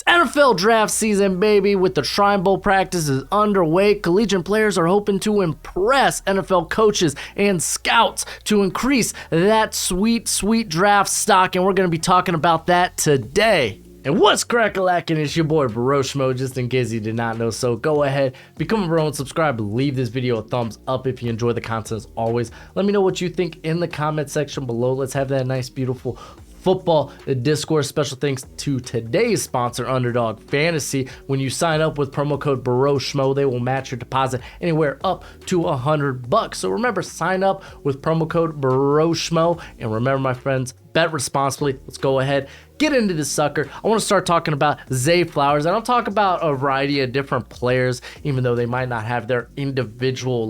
NFL draft season, baby, with the Shrine Bowl practices underway. Collegiate players are hoping to impress NFL coaches and scouts to increase that sweet, sweet draft stock, and we're going to be talking about that today. And what's crack-a-lackin'? It's your boy Broshmo, just in case you did not know. So go ahead, become a bro and subscribe. Leave this video a thumbs up if you enjoy the content as always. Let me know what you think in the comment section below. Let's have that nice, beautiful football discourse. Special thanks to today's sponsor, Underdog Fantasy. When you sign up with promo code Broshmo, they will match your deposit anywhere up to $100. So remember, sign up with promo code Broshmo, and remember, my friends, bet responsibly. Let's go ahead, get into this sucker. I want to start talking about Zay Flowers, and I'll talk about a variety of different players, even though they might not have their individual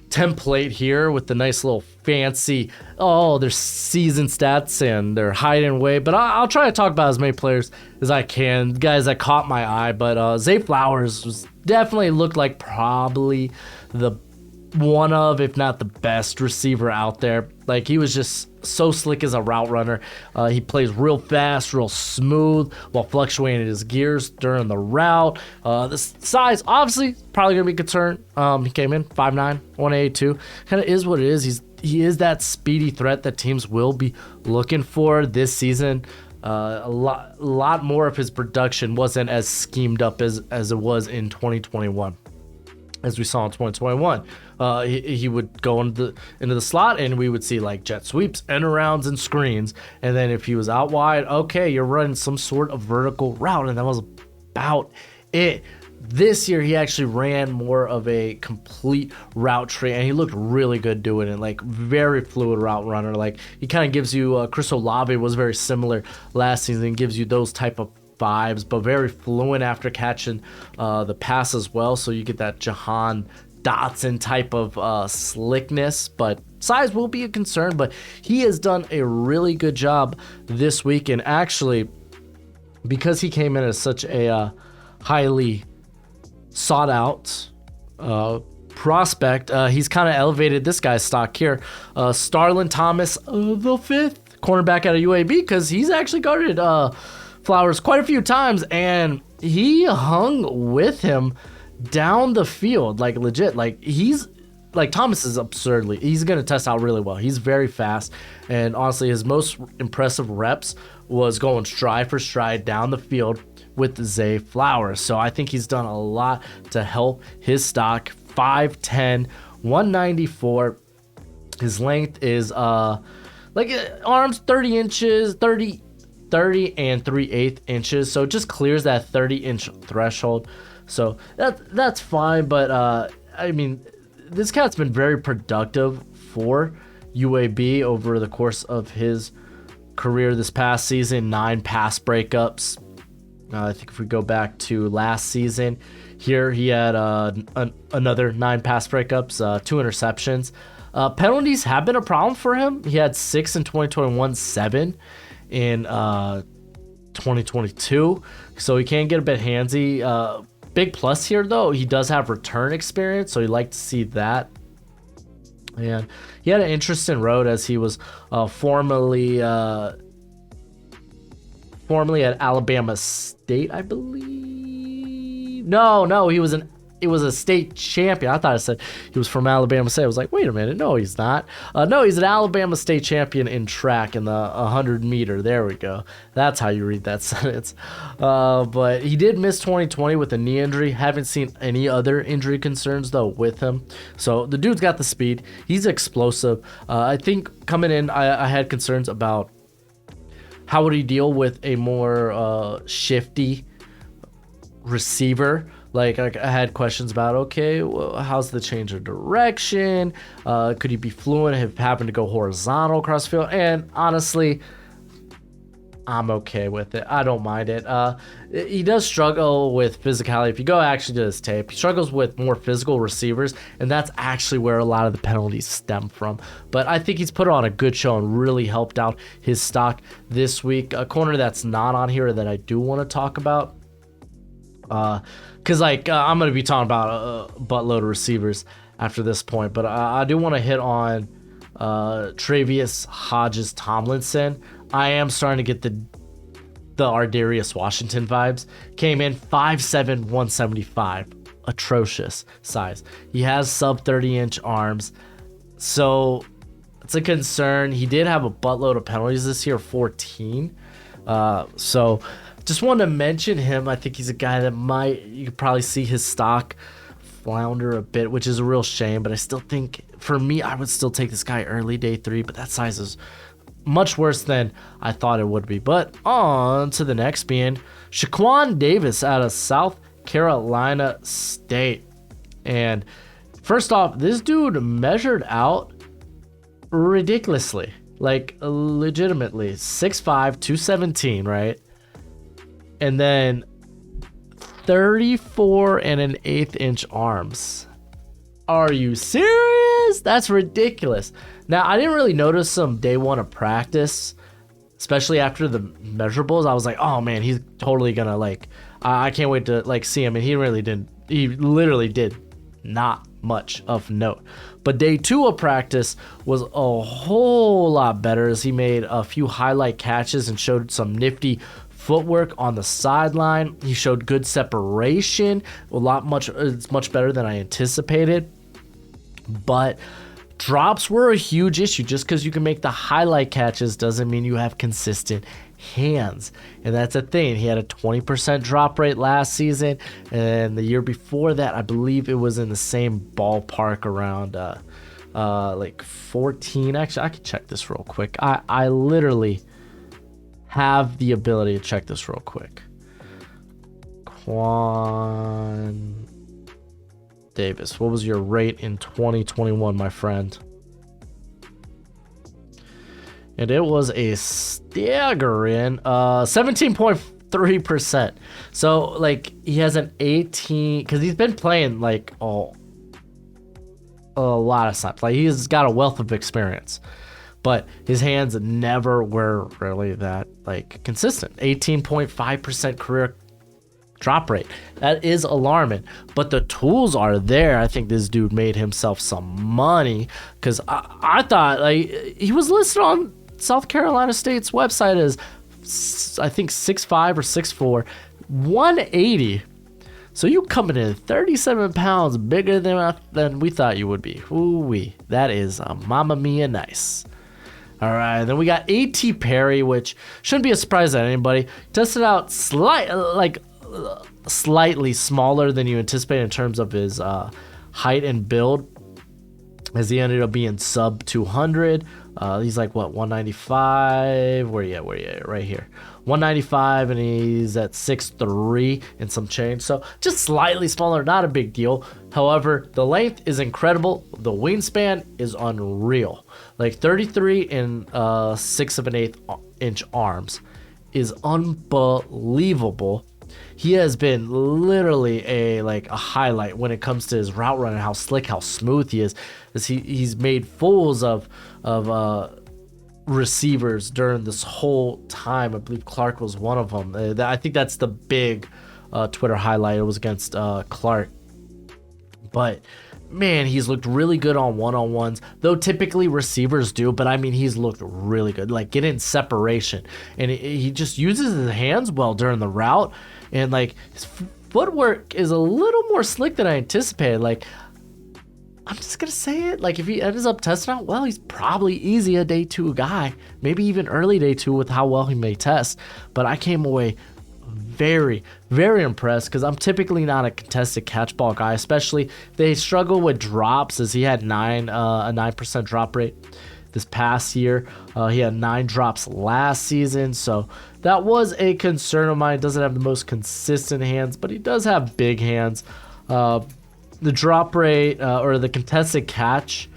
template here with the nice little fancy their season stats and their height and weight, but I'll try to talk about as many players as I can, guys that caught my eye. But Zay Flowers was definitely looked like probably the one of, if not the best receiver out there. Like, he was just so slick as a route runner. He plays real fast, real smooth, while fluctuating his gears during the route. The size, obviously, probably going to be a concern. He came in 5'9", 182. Kind of is what it is. He is that speedy threat that teams will be looking for this season. A lot more of his production wasn't as schemed up as it was in 2021. As we saw in 2021, he would go into the slot, and we would see like jet sweeps, end arounds, and screens. And then if he was out wide, okay, you're running some sort of vertical route, and that was about it. This year, he actually ran more of a complete route tree, and he looked really good doing it. Like, very fluid route runner. Like, he kind of gives you Chris Olave was very similar last season. Gives you those type of vibes, but very fluent after catching the pass as well. So you get that Jahan Dotson type of slickness, but size will be a concern. But he has done a really good job this week, and actually, because he came in as such a highly sought out prospect, he's kind of elevated this guy's stock here. Starlin Thomas, the fifth cornerback out of UAB, because he's actually guarded Flowers quite a few times, and he hung with him down the field, like legit. Like, Thomas is absurdly, he's going to test out really well. He's very fast, and honestly, his most impressive reps was going stride for stride down the field with Zay Flowers. So I think he's done a lot to help his stock. 5'10", 194. His length is arms 30 inches, 30 and 3/8 inches, so it just clears that 30-inch threshold. So that's fine. But I mean, this cat's been very productive for UAB over the course of his career this past season. 9 pass breakups. I think if we go back to last season, here he had another 9 pass breakups, 2 interceptions. Penalties have been a problem for him. He had 6 in 2021, 7 in 2022, so he can get a bit handsy. Big plus here, though, he does have return experience, so you like to see that. And he had an interesting road, as he was formerly at Alabama State, I believe. No, it was a state champion. I thought I said he was from Alabama State. I was like, wait a minute. No, he's not. No, he's an Alabama State champion in track in the 100-meter. There we go. That's how you read that sentence. But he did miss 2020 with a knee injury. Haven't seen any other injury concerns, though, with him. So the dude's got the speed. He's explosive. I think coming in, I had concerns about how would he deal with a more shifty receiver. Like, I had questions about, okay, well, how's the change of direction? Could he be fluent if having to go horizontal across the field? And honestly, I'm okay with it. I don't mind it. He does struggle with physicality. If you go actually to his tape, he struggles with more physical receivers, and that's actually where a lot of the penalties stem from. But I think he's put on a good show and really helped out his stock this week. A corner that's not on here that I do want to talk about, because I'm going to be talking about a buttload of receivers after this point, but I do want to hit on Travius Hodges Tomlinson. I am starting to get the Ardarius Washington vibes. Came in 5'7", 175. Atrocious size. He has sub 30-inch arms, so it's a concern. He did have a buttload of penalties this year, 14. So just wanted to mention him. I think he's a guy that you could probably see his stock flounder a bit, which is a real shame, but I still think, for me, I would still take this guy early day 3, but that size is much worse than I thought it would be. But on to the next, being Shaquan Davis out of South Carolina State. And first off, this dude measured out ridiculously, like legitimately 6'5", 217, right? And then 34 and an eighth inch arms. Are you serious? That's ridiculous. Now, I didn't really notice some day one of practice, especially after the measurables. I was like, oh man, he's totally gonna I can't wait to see him. And he literally did not much of note. But day 2 of practice was a whole lot better, as he made a few highlight catches and showed some nifty footwork on the sideline. He showed good separation, it's much better than I anticipated. But drops were a huge issue. Just because you can make the highlight catches doesn't mean you have consistent hands, and that's a thing. He had a 20% drop rate last season, and the year before that, I believe it was in the same ballpark, around 14. Actually, I could check this real quick. I literally have the ability to check this real quick. Quan Davis, what was your rate in 2021, my friend? And it was a staggering 17.3%. So he has an 18, because he's been playing a lot of snaps. He's got a wealth of experience, but his hands never were really that consistent. 18.5% career drop rate. That is alarming, but the tools are there. I think this dude made himself some money, because I thought he was listed on South Carolina State's website as, I think, 6'5" or 6'4", 180. So you coming in 37 pounds bigger than we thought you would be. Ooh-wee. That is mamma mia nice. All right, then we got A.T. Perry, which shouldn't be a surprise to anybody. Tested out slightly smaller than you anticipated in terms of his height and build, as he ended up being sub 200. He's 195. Where you at? Right here. 195, and he's at 6'3" and some change. So just slightly smaller, not a big deal. However, the length is incredible. The wingspan is unreal. 33 and 6 1/8 inch arms is unbelievable. He has been literally a highlight when it comes to his route running, how slick, how smooth he is. He's made fools of receivers during this whole time. I believe Clark was one of them. I think that's the big Twitter highlight. It was against Clark. But man, he's looked really good on one-on-ones, though typically receivers do, but I mean, he's looked really good, getting separation, and he just uses his hands well during the route, and his footwork is a little more slick than I anticipated. I'm just gonna say it, if he ends up testing out well, he's probably easy a day 2 guy, maybe even early day 2 with how well he may test. But I came away very, very impressed, because I'm typically not a contested catch ball guy, especially if they struggle with drops, as he had a 9% drop rate this past year. He had 9 drops last season, so that was a concern of mine. Doesn't have the most consistent hands, but he does have big hands. The drop rate, or the contested catch,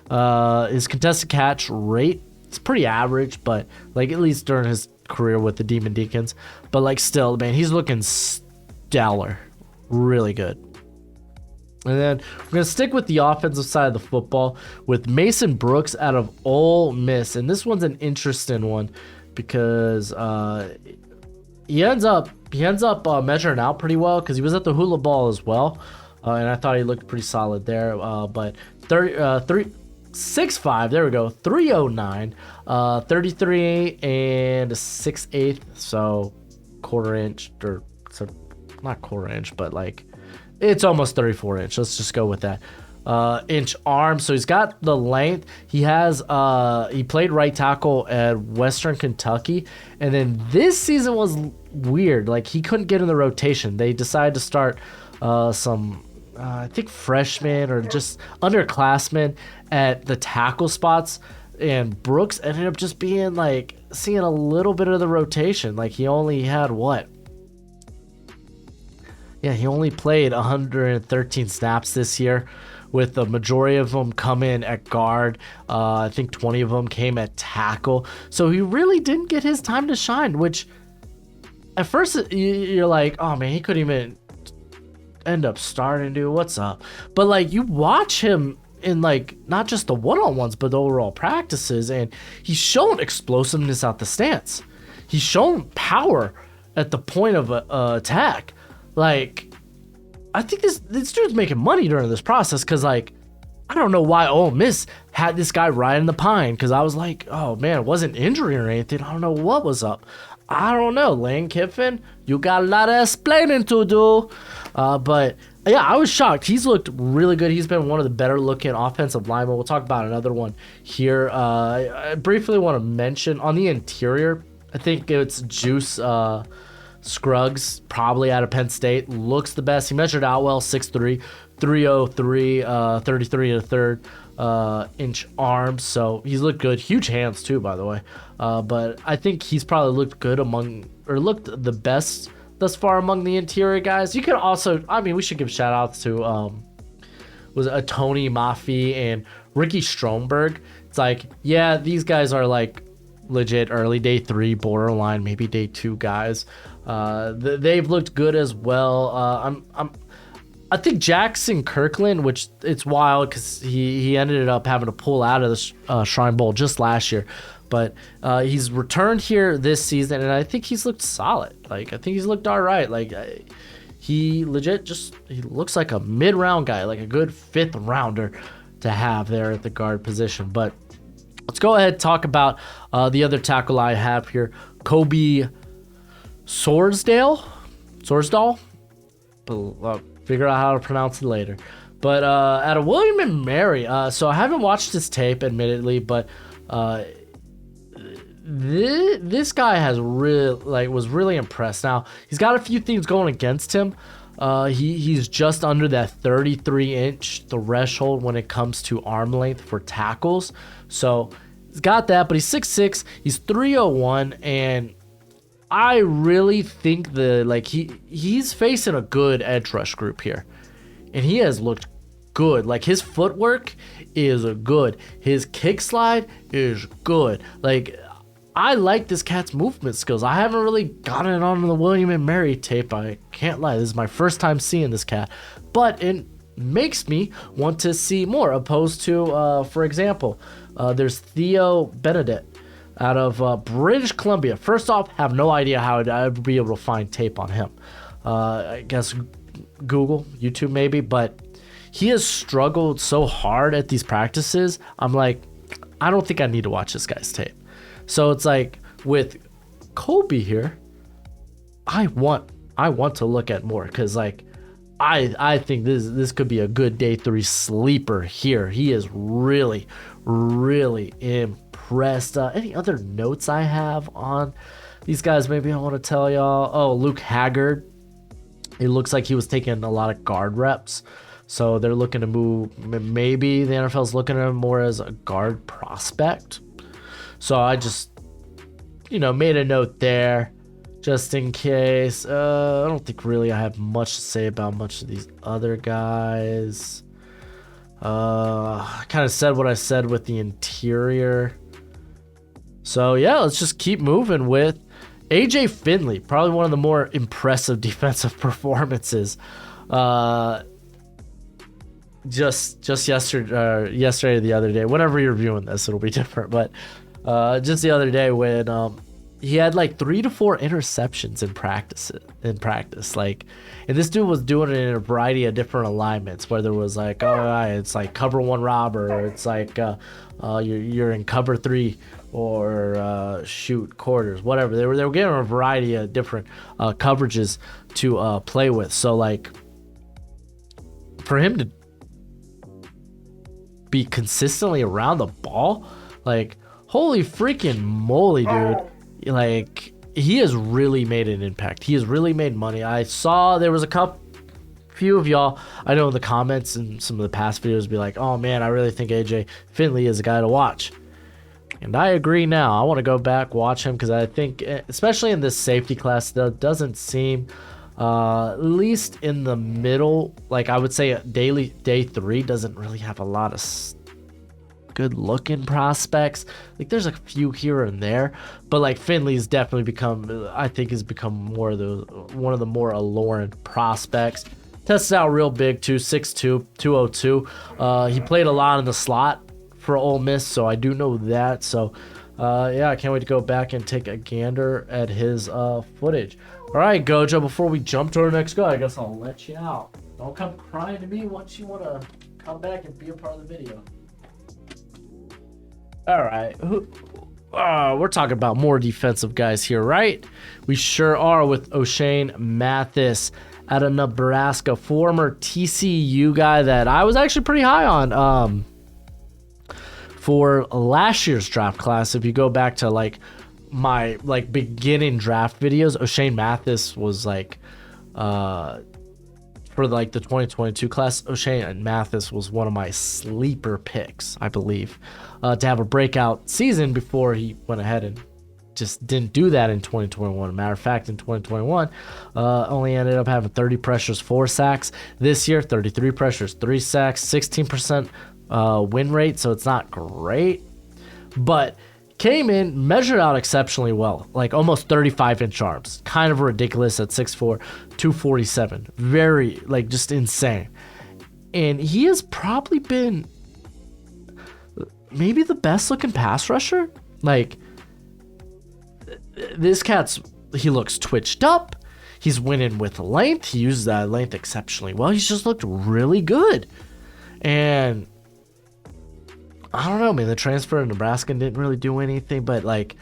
his contested catch rate, it's pretty average, but at least during his career with the Demon Deacons. But still, man, he's looking stellar, really good. And then we're gonna stick with the offensive side of the football with Mason Brooks out of Ole Miss, and this one's an interesting one, because he ends up measuring out pretty well, because he was at the Hula Ball as well, and I thought he looked pretty solid there. But 6'5", there we go, 309, 33 and 6/8. So quarter inch, or so not quarter inch, but like it's almost 34 inch. Let's just go with that. Inch arm. So he's got the length. He has he played right tackle at Western Kentucky, and then this season was weird. Like he couldn't get in the rotation. They decided to start some I think freshmen or just underclassmen at the tackle spots, and Brooks ended up just being like seeing a little bit of the rotation. Like he only had what? Yeah, he only played 113 snaps this year, with the majority of them coming at guard. I think 20 of them came at tackle. So he really didn't get his time to shine, which at first you're like, oh man, he couldn't even end up starting, dude. What's up? But like you watch him in like not just the one-on-ones, but the overall practices, and he's shown explosiveness out the stance. He's shown power at the point of attack. Like, I think this dude's making money during this process, because, like, I don't know why Ole Miss had this guy riding the pine, because I was like, oh, man, it wasn't injury or anything. I don't know what was up. I don't know. Lane Kiffin, you got a lot of explaining to do. But, yeah, I was shocked. He's looked really good. He's been one of the better-looking offensive linemen. We'll talk about another one here. I briefly want to mention, on the interior, I think it's Juice Scruggs, probably out of Penn State, looks the best. He measured out well, 6'3", 303, 33 and a third inch arms. So he's looked good. Huge hands too, by the way. But I think he's probably looked good looked the best thus far among the interior guys. You could also, I mean, we should give shout outs to was a Tony Maffei and Ricky Stromberg. It's like, yeah, these guys are like legit early day 3, borderline maybe day 2 guys. They've looked good as well. I think Jackson Kirkland, which it's wild because he ended up having to pull out of the Shrine Bowl just last year, but he's returned here this season, and I think he's looked solid. Like I think he's looked all right. Like he legit he looks like a mid-round guy, like a good 5th rounder to have there at the guard position. But let's go ahead and talk about the other tackle I have here, Kobe Swordsdale. Figure out how to pronounce it later. But out of William and Mary, so I haven't watched this tape, admittedly, but this guy was really impressed. Now he's got a few things going against him. He's just under that 33-inch threshold when it comes to arm length for tackles. So he's got that, but he's 6'6", he's 301, and I really think he's facing a good edge rush group here, and he has looked good. Like his footwork is good, his kick slide is good. Like I like this cat's movement skills. I haven't really gotten it on the William and Mary tape. I can't lie. This is my first time seeing this cat, but it makes me want to see more. Opposed to, for example, there's Theo Benedict out of British Columbia. First off, have no idea how I'd be able to find tape on him. I guess Google, YouTube maybe, but he has struggled so hard at these practices. I'm like, I don't think I need to watch this guy's tape. So it's like with Kobe here, I want to look at more, because like I think this could be a good day 3 sleeper here. He is really, really impressed. Any other notes I have on these guys maybe I want to tell y'all? Oh, Luke Haggard. It looks like he was taking a lot of guard reps. So they're looking to move. Maybe the NFL's looking at him more as a guard prospect. So I just, made a note there just in case. I don't think really I have much to say about much of these other guys. I kind of said what I said with the interior. So yeah, let's just keep moving with AJ Finley. Probably one of the more impressive defensive performances. Just yesterday or the other day, whenever you're viewing this, it'll be different. But just the other day when he had like 3 to 4 interceptions in practice, like, and this dude was doing it in a variety of different alignments, whether it was like, it's like cover 1 robber, or it's like you're in cover 3, or shoot quarters, whatever. They were getting a variety of different coverages to play with. So like, for him to be consistently around the ball, like, holy freaking moly, dude. Like, he has really made an impact. He has really made money. I saw there was few of y'all, I know in the comments and some of the past videos, be like, oh man, I really think AJ Finley is a guy to watch. And I agree now. I want to go back, watch him, because I think, especially in this safety class, that doesn't seem, at least in the middle, like I would say day 3 doesn't really have a lot of good looking prospects. Like, there's a few here and there, but like Finley's definitely become, I think, has become more of one of the more alluring prospects. Tested out real big too, 6'2", 202. He played a lot in the slot for Ole Miss, so I do know that. So yeah, I can't wait to go back and take a gander at his footage. All right, Gojo, before we jump to our next guy, I guess I'll let you out. Don't come crying to me once you want to come back and be a part of the video. All right, we're talking about more defensive guys here, right? We sure are, with O'Shane Mathis out of Nebraska, former TCU guy that I was actually pretty high on for last year's draft class. If you go back to like my like beginning draft videos, O'Shane Mathis was like for like the 2022 class, O'Shane Mathis was one of my sleeper picks, I believe, to have a breakout season before he went ahead and just didn't do that in 2021. Matter of fact, in 2021, only ended up having 30 pressures, 4 sacks. This year, 33 pressures, 3 sacks, 16% win rate, so it's not great, but came in, measured out exceptionally well, like almost 35-inch arms. Kind of ridiculous at 6'4", 247. Very, like, just insane. And he has probably been maybe the best looking pass rusher. Like, this he looks twitched up. He's winning with length. He uses that length exceptionally well. He's just looked really good. And I don't know, man. The transfer to Nebraska didn't really do anything, but like,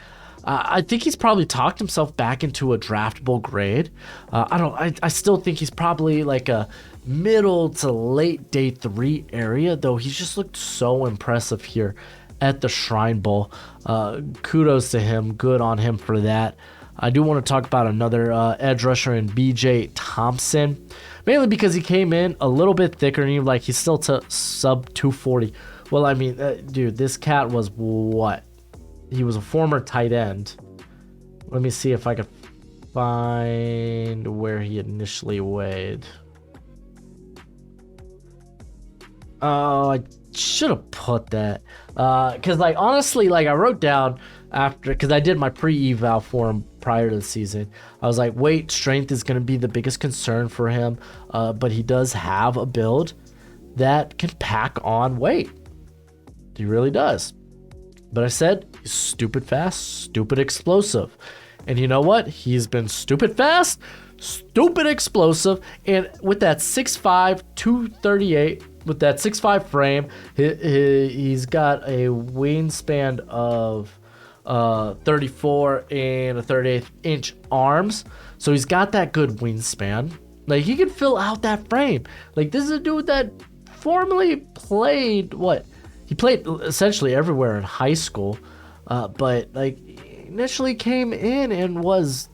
I think he's probably talked himself back into a draftable grade. I still think he's probably like a middle to late day 3 area, though. He's just looked so impressive here at the Shrine Bowl. Kudos to him. Good on him for that. I do want to talk about another edge rusher in BJ Thompson, mainly because he came in a little bit thicker, and he's still sub 240. Well, I mean, dude, this cat was what? He was a former tight end. Let me see if I can find where he initially weighed. Oh, I should have put that. Because, like, honestly, like, I wrote down after, because I did my pre-eval for him prior to the season. I was like, weight, strength is going to be the biggest concern for him. But he does have a build that can pack on weight. He really does. But I said, he's stupid fast, stupid explosive. And you know what? He's been stupid fast, stupid explosive. And with that 6'5", 238, with that 6'5" frame, he's got a wingspan of 34 and a 38-inch arms. So he's got that good wingspan. Like, he can fill out that frame. Like, this is a dude that formerly played what? He played essentially everywhere in high school, but like initially came in and was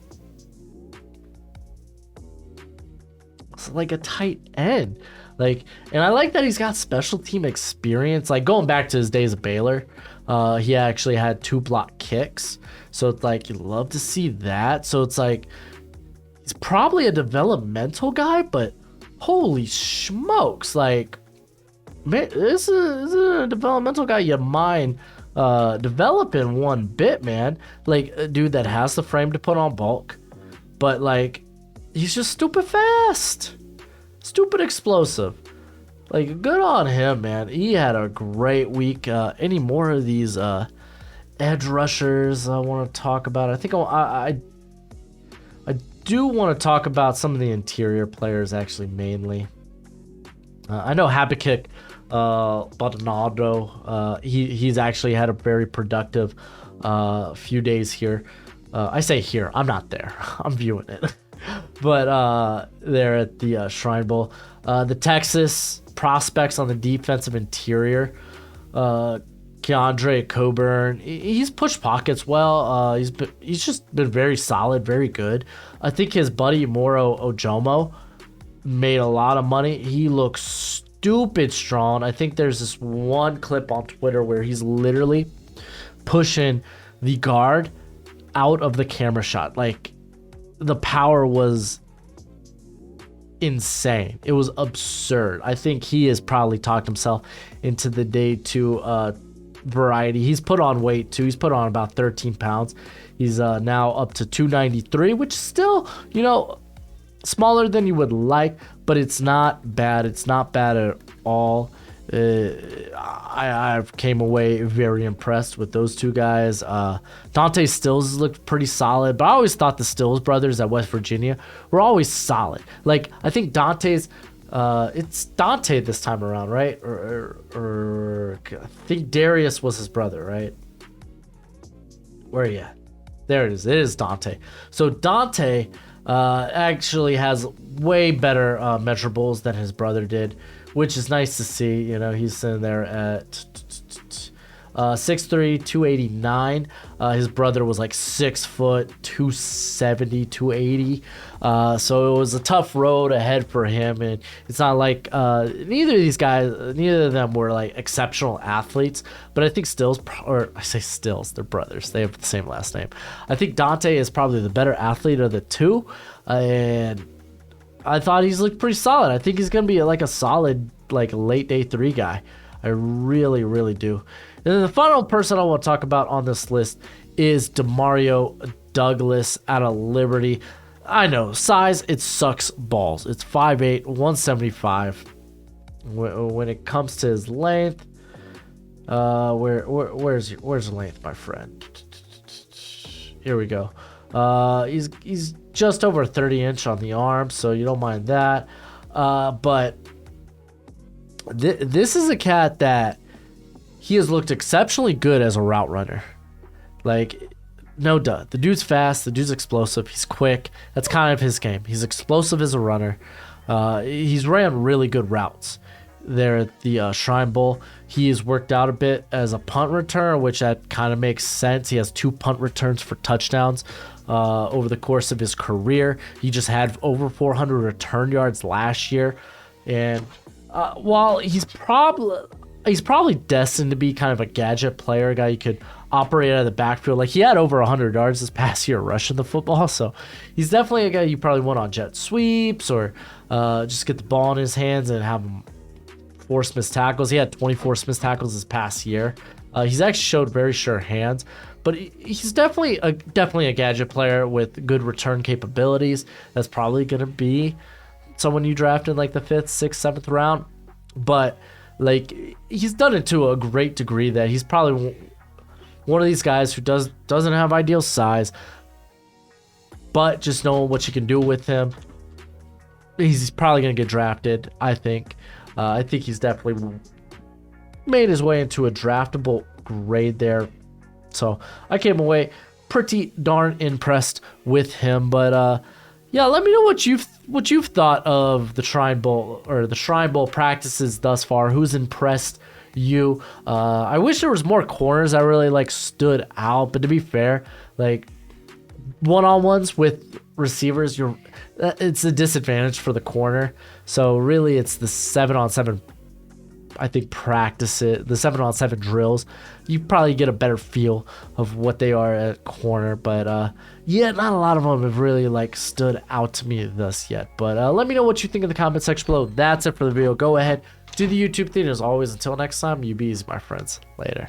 like a tight end. Like, and I like that he's got special team experience. Like, going back to his days of Baylor, he actually had 2 block kicks. So it's like, you love to see that. So it's like, he's probably a developmental guy, but holy smokes, like, man, this is a developmental guy you mind developing one bit, man. Like, a dude that has the frame to put on bulk, but like, he's just stupid fast, stupid explosive. Like, good on him, man. He had a great week. Any more of these edge rushers I want to talk about. I think I do want to talk about some of the interior players actually mainly. I know Habakkuk Baldonado, he's actually had a very productive few days here. I say here, I'm not there. I'm viewing it. But there at the Shrine Bowl. The Texas prospects on the defensive interior. Keandre Coburn, he's pushed pockets well. He's just been very solid, very good. I think his buddy Moro Ojomo made a lot of money. He looks stupid strong. I think there's this one clip on Twitter where he's literally pushing the guard out of the camera shot. Like, the power was insane. It was absurd. I think he has probably talked himself into the day two variety. He's put on weight too. He's put on about 13 pounds. He's now up to 293, which is still, smaller than you would like, but it's not bad. It's not bad at all. I came away very impressed with those two guys. Dante Stills looked pretty solid, but I always thought the Stills brothers at West Virginia were always solid. Like, I think Dante's it's Dante this time around, right? Or I think Darius was his brother, right? Where are you at? There it is. It is Dante. So Dante actually has way better measurables than his brother did, which is nice to see. He's sitting there at 6'3", 289. His brother was like 6 foot, 270, 280. So it was a tough road ahead for him. And it's not like neither of them were like exceptional athletes. But I think Stills, or I say Stills, they're brothers. They have the same last name. I think Dante is probably the better athlete of the two. And I thought he's looked pretty solid. I think he's going to be like a solid, like late day 3 guy. I really, really do. And then the final person I want to talk about on this list is Demario Douglas out of Liberty. I know, size, it sucks balls. It's 5'8", 175. When it comes to his length, where's the length, my friend? Here we go. He's just over 30-inch on the arm, so you don't mind that. But this is a cat that he has looked exceptionally good as a route runner. Like, no duh. The dude's fast. The dude's explosive. He's quick. That's kind of his game. He's explosive as a runner. He's ran really good routes there at the Shrine Bowl. He has worked out a bit as a punt returner, which that kind of makes sense. He has 2 punt returns for touchdowns over the course of his career. He just had over 400 return yards last year. And while he's probably destined to be kind of a gadget player, a guy you could operate out of the backfield. Like, he had over 100 yards this past year rushing the football, so he's definitely a guy you probably want on jet sweeps or just get the ball in his hands and have him force missed tackles. He had 24 missed tackles this past year. He's actually showed very sure hands, but he's definitely a gadget player with good return capabilities. That's probably going to be someone you draft in like the 5th, 6th, 7th round, but like, he's done it to a great degree that he's probably one of these guys who doesn't have ideal size, but just knowing what you can do with him, he's probably going to get drafted, I think. I think he's definitely made his way into a draftable grade there. So I came away pretty darn impressed with him. But yeah, let me know what you've thought of the Shrine Bowl or the Shrine Bowl practices thus far. Who's impressed you? I wish there was more corners that really like stood out, but to be fair, like one-on-ones with receivers, it's a disadvantage for the corner. So really, it's the 7-on-7. I think the 7-on-7 drills, you probably get a better feel of what they are at corner. But yeah, not a lot of them have really like stood out to me thus yet. But let me know what you think in the comment section below. That's it for the video. Go ahead, do the YouTube thing. As always, until next time, you be easy, my friends. Later.